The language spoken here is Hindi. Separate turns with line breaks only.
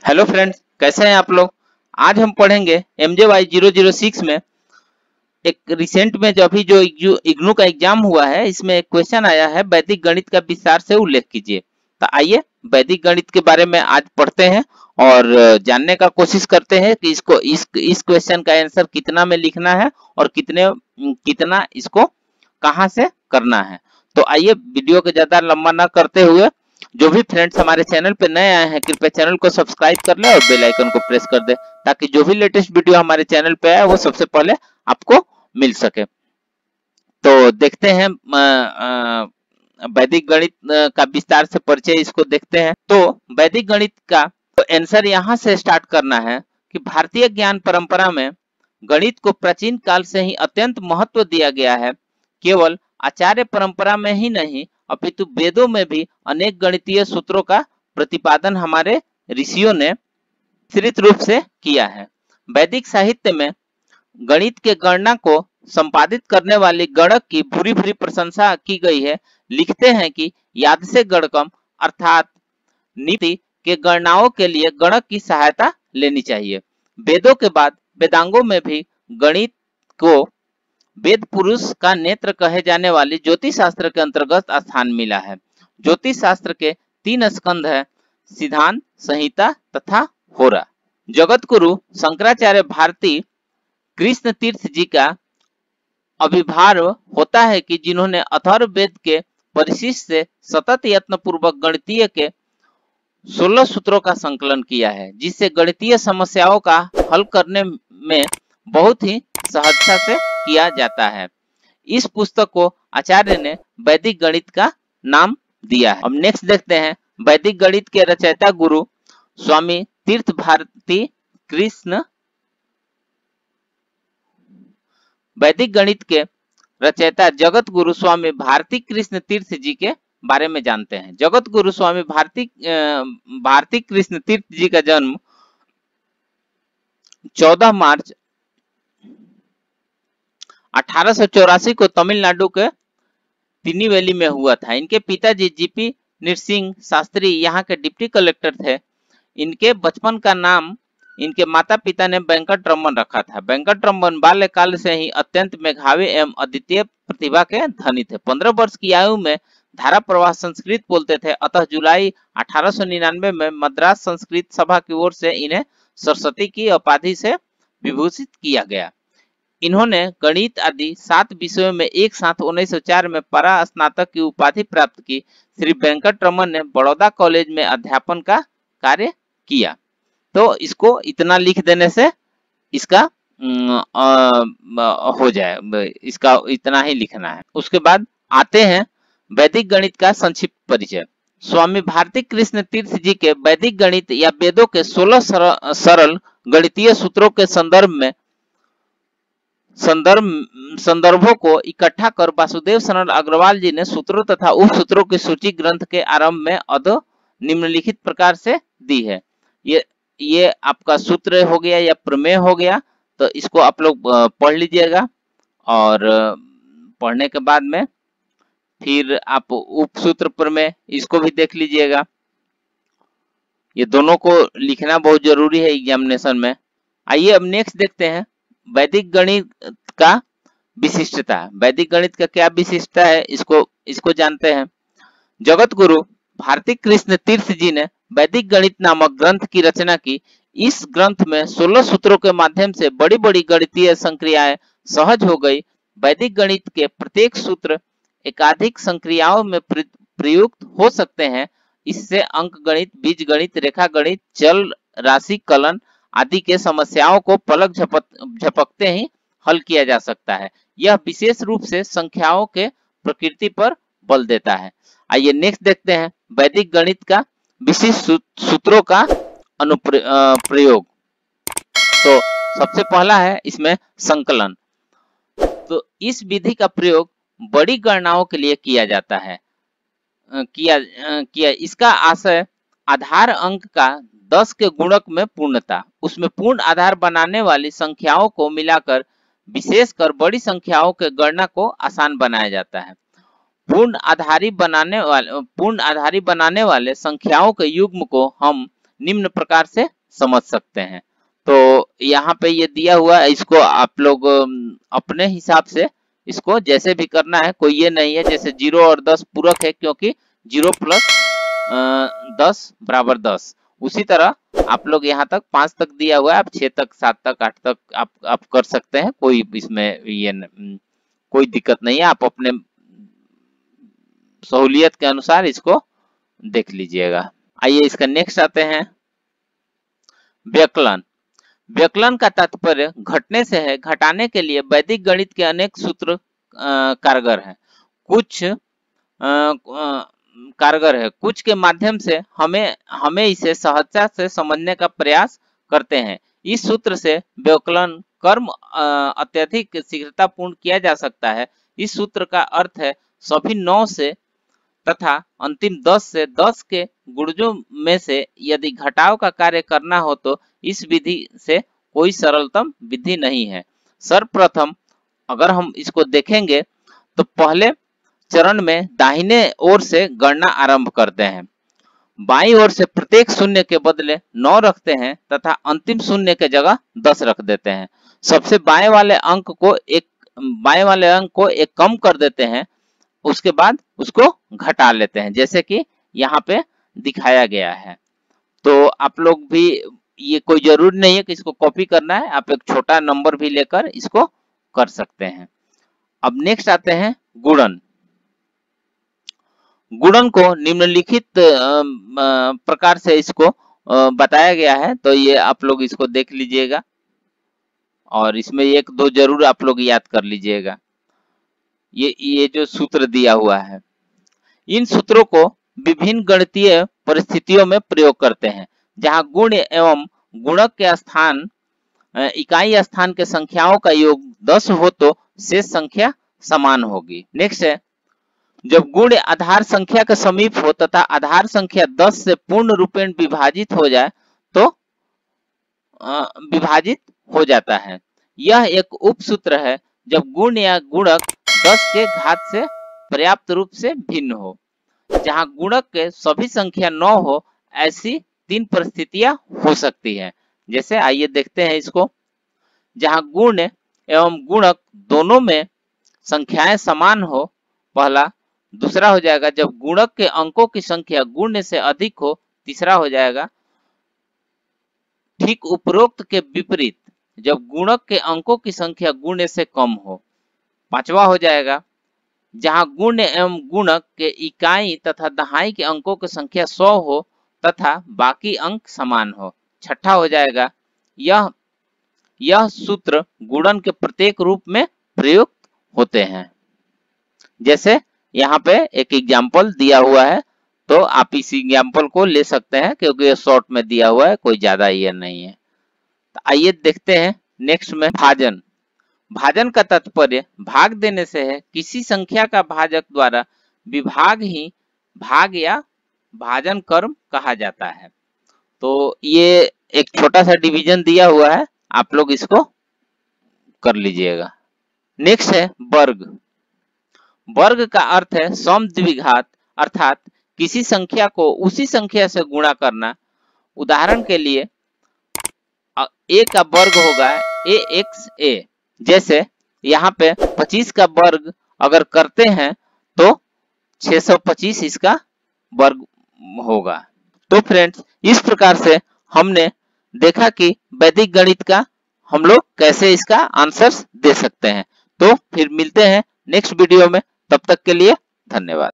हेलो फ्रेंड्स, कैसे हैं आप लोग। आज हम पढ़ेंगे MJY 006 में एक रिसेंट में जो अभी जो इग्नू का एग्जाम हुआ है, इसमें एक क्वेश्चन आया है, वैदिक गणित का विस्तार से उल्लेख कीजिए। तो आइए वैदिक गणित के बारे में आज पढ़ते हैं और जानने का कोशिश करते हैं कि इसको इस क्वेश्चन का आंसर कितना में लिखना है और कितना इसको कहाँ से करना है। तो आइए वीडियो को ज्यादा लंबा ना करते हुए, जो भी फ्रेंड्स हमारे चैनल पे नए आए हैं कृपया चैनल को सब्सक्राइब कर ले और बेल आइकन को प्रेस कर दे, ताकि जो भी लेटेस्ट वीडियो हमारे चैनल पे आए वो सबसे पहले आपको मिल सके। तो देखते हैं वैदिक गणित का विस्तार से परिचय, इसको देखते हैं। तो वैदिक गणित का आंसर यहाँ से स्टार्ट करना है कि भारतीय ज्ञान परंपरा में गणित को प्राचीन काल से ही अत्यंत महत्व दिया गया है। केवल आचार्य परंपरा में ही नहीं अपितु वेदों में भी अनेक गणितीय सूत्रों का प्रतिपादन हमारे ऋषियों ने विस्तृत रूप से किया है। वैदिक साहित्य में गणित के गणना को संपादित करने वाली गणक की भूरी भूरी प्रशंसा की गई है। लिखते हैं कि याद से गणकम अर्थात नीति के गणनाओं के लिए गणक की सहायता लेनी चाहिए। वेदों के बाद वेदांगों में भी गणित को वेद पुरुष का नेत्र कहे जाने वाली ज्योतिष शास्त्र के अंतर्गत स्थान मिला है। ज्योतिष शास्त्र के 3 स्कंध है, सिद्धांत, संहिता तथा होरा। जगत गुरु शंकराचार्य भारती कृष्ण तीर्थ जी का अभिभार होता है कि जिन्होंने अथर्ववेद के परिशिष्ट से सतत यत्न पूर्वक गणितीय के 16 सूत्रों का संकलन किया है, जिससे गणितीय समस्याओं का हल करने में बहुत ही सहजता से किया जाता है। इस पुस्तक को आचार्य ने वैदिक गणित का नाम दिया है। अब नेक्स्ट देखते हैं, वैदिक गणित के रचयिता गुरु स्वामी तीर्थ भारती कृष्ण वैदिक गणित के रचयिता जगत गुरु स्वामी भारती कृष्ण तीर्थ जी के बारे में जानते हैं। जगत गुरु स्वामी भारती कृष्ण तीर्थ जी का जन्म 14 मार्च 1884 को तमिलनाडु के तिरुनेलवेली में हुआ था। इनके पिताजी जीपी नरसिंह शास्त्री यहाँ के डिप्टी कलेक्टर थे। इनके बचपन का नाम इनके माता पिता ने वेंकटरमन रखा था। वेंकटरमन बाल्यकाल से ही अत्यंत मेधावी एवं अद्वितीय प्रतिभा के धनी थे। 15 वर्ष की आयु में धारा प्रवाह संस्कृत बोलते थे, अतः जुलाई 1899 में मद्रास संस्कृत सभा की ओर से इन्हें सरस्वती की उपाधि से विभूषित किया गया। इन्होंने गणित आदि 7 विषयों में एक साथ 1904 में परा स्नातक की उपाधि प्राप्त की। श्री वेंकटरमन ने बड़ौदा कॉलेज में अध्यापन का कार्य किया। तो इसको इतना लिख देने से इसका हो जाए, इसका इतना ही लिखना है। उसके बाद आते हैं वैदिक गणित का संक्षिप्त परिचय। स्वामी भारती कृष्ण तीर्थ जी के वैदिक गणित या वेदों के 16 सरल गणितीय सूत्रों के संदर्भों को इकट्ठा कर वासुदेव शरण अग्रवाल जी ने सूत्रों तथा उप सूत्रों की सूची ग्रंथ के आरंभ में अधो निम्नलिखित प्रकार से दी है। ये आपका सूत्र हो गया या प्रमेय हो गया, तो इसको आप लोग पढ़ लीजिएगा और पढ़ने के बाद में फिर आप उपसूत्र प्रमेय इसको भी देख लीजिएगा। ये दोनों को लिखना बहुत जरूरी है एग्जामिनेशन में। आइए अब नेक्स्ट देखते हैं वैदिक गणित का विशिष्टता। वैदिक गणित का क्या विशिष्टता है, इसको जानते हैं। जगत गुरु भारती कृष्ण तीर्थ जी ने वैदिक गणित नामक ग्रंथ की रचना की। इस ग्रंथ में 16 सूत्रों के माध्यम से बड़ी बड़ी गणितीय संक्रियाएं सहज हो गई। वैदिक गणित के प्रत्येक सूत्र एकाधिक संक्रियाओं में प्रयुक्त हो सकते हैं। इससे अंक गणित, बीज गणित, रेखा गणित, चल राशि कलन आदि के समस्याओं को पलक झपकते ही हल किया जा सकता है। यह विशेष रूप से संख्याओं के प्रकृति पर बल देता है। आइए नेक्स्ट देखते हैं वैदिक गणित का विशिष्ट सूत्रों का अनुप्रयोग। तो सबसे पहला है इसमें संकलन। तो इस विधि का प्रयोग बड़ी गणनाओं के लिए किया जाता है। इसका आशय आधार अंक का 10 के गुणक में पूर्णता, उसमें पूर्ण आधार बनाने वाली संख्याओं को मिलाकर विशेषकर बड़ी संख्याओं के गणना को आसान बनाया जाता है। पूर्ण आधारी बनाने वाले संख्याओं के युग्म को हम निम्न प्रकार से समझ सकते हैं। तो यहाँ पे ये दिया हुआ है, इसको आप लोग अपने हिसाब से इसको जैसे भी करना है, कोई ये नहीं है जैसे 0 और 10 पूरक है, क्योंकि 0 प्लस 10 बराबर 10। उसी तरह आप लोग यहाँ तक 5 तक दिया हुआ है, आप 6 तक 7 तक 8 तक आप कर सकते हैं, कोई इसमें ये कोई दिक्कत नहीं है। आप अपने सहूलियत के अनुसार इसको देख लीजिएगा। आइए इसका नेक्स्ट आते हैं, व्यकलन। व्यकलन का तात्पर्य घटने से है। घटाने के लिए वैदिक गणित के अनेक सूत्र कारगर हैं। कुछ के माध्यम से हमें इसे सहजता से समझने का प्रयास करते हैं। इस सूत्र से व्यकलन कर्म अत्यधिक शीघ्रतापूर्ण किया जा सकता है। इस सूत्र का अर्थ है सभी 9 से तथा अंतिम 10 से 10 के गुणजों में से यदि घटाव का कार्य करना हो तो इस विधि से कोई सरलतम विधि नहीं है। सर्वप्रथम अगर हम इसको देखेंगे तो पहले चरण में दाहिने ओर से गणना आरंभ करते हैं। बाईं ओर से प्रत्येक शून्य के बदले 9 रखते हैं तथा अंतिम शून्य के जगह 10 रख देते हैं। सबसे बाएं वाले अंक को एक कम कर देते हैं, उसके बाद उसको घटा लेते हैं, जैसे कि यहाँ पे दिखाया गया है। तो आप लोग भी, ये कोई जरूरी नहीं है कि इसको कॉपी करना है, आप एक छोटा नंबर भी लेकर इसको कर सकते हैं। अब नेक्स्ट आते हैं गुणन। गुणन को निम्नलिखित प्रकार से इसको बताया गया है, तो ये आप लोग इसको देख लीजिएगा और इसमें 1-2 जरूर आप लोग याद कर लीजिएगा। ये जो सूत्र दिया हुआ है, इन सूत्रों को विभिन्न गणितीय परिस्थितियों में प्रयोग करते हैं। जहां गुण एवं गुणक के स्थान इकाई स्थान के संख्याओं का योग 10 हो तो शेष संख्या समान होगी। नेक्स्ट है, जब गुण आधार संख्या के समीप हो तथा आधार संख्या 10 से पूर्ण रूपेण विभाजित हो जाए तो विभाजित हो जाता है। यह एक उपसूत्र है जब गुण या गुणक 10 के घात से पर्याप्त रूप से भिन्न हो। जहां गुणक के सभी संख्या 9 हो, ऐसी 3 परिस्थितियां हो सकती है। जैसे आइए देखते हैं इसको। जहां गुण एवं गुणक दोनों में संख्याएं समान हो, पहला। दूसरा हो जाएगा जब गुणक के अंकों की संख्या गुण से अधिक हो। तीसरा हो जाएगा ठीक उपरोक्त के विपरीत, जब गुणक के अंकों की संख्या गुण से कम हो। पांचवा हो जाएगा जहां गुण एवं गुणक के इकाई तथा दहाई के अंकों की संख्या 100 हो तथा बाकी अंक समान हो। छठा हो जाएगा यह सूत्र गुणन के प्रत्येक रूप में प्रयुक्त होते हैं। जैसे यहाँ पे एक एग्जाम्पल दिया हुआ है, तो आप इस एग्जाम्पल को ले सकते हैं क्योंकि ये शॉर्ट में दिया हुआ है, कोई ज्यादा ये नहीं है। तो आइए देखते हैं नेक्स्ट में भाजन। भाजन का तात्पर्य भाग देने से है। किसी संख्या का भाजक द्वारा विभाग ही भाग या भाजन कर्म कहा जाता है। तो ये एक छोटा सा डिवीजन दिया हुआ है, आप लोग इसको कर लीजिएगा। नेक्स्ट है वर्ग। वर्ग का अर्थ है सम द्विघात, अर्थात किसी संख्या को उसी संख्या से गुणा करना। उदाहरण के लिए a का वर्ग होगा axa। जैसे यहाँ पे 25 का वर्ग अगर करते हैं तो 625 इसका वर्ग होगा। तो फ्रेंड्स, इस प्रकार से हमने देखा कि वैदिक गणित का हम लोग कैसे इसका आंसर्स दे सकते हैं। तो फिर मिलते हैं नेक्स्ट वीडियो में, तब तक के लिए धन्यवाद।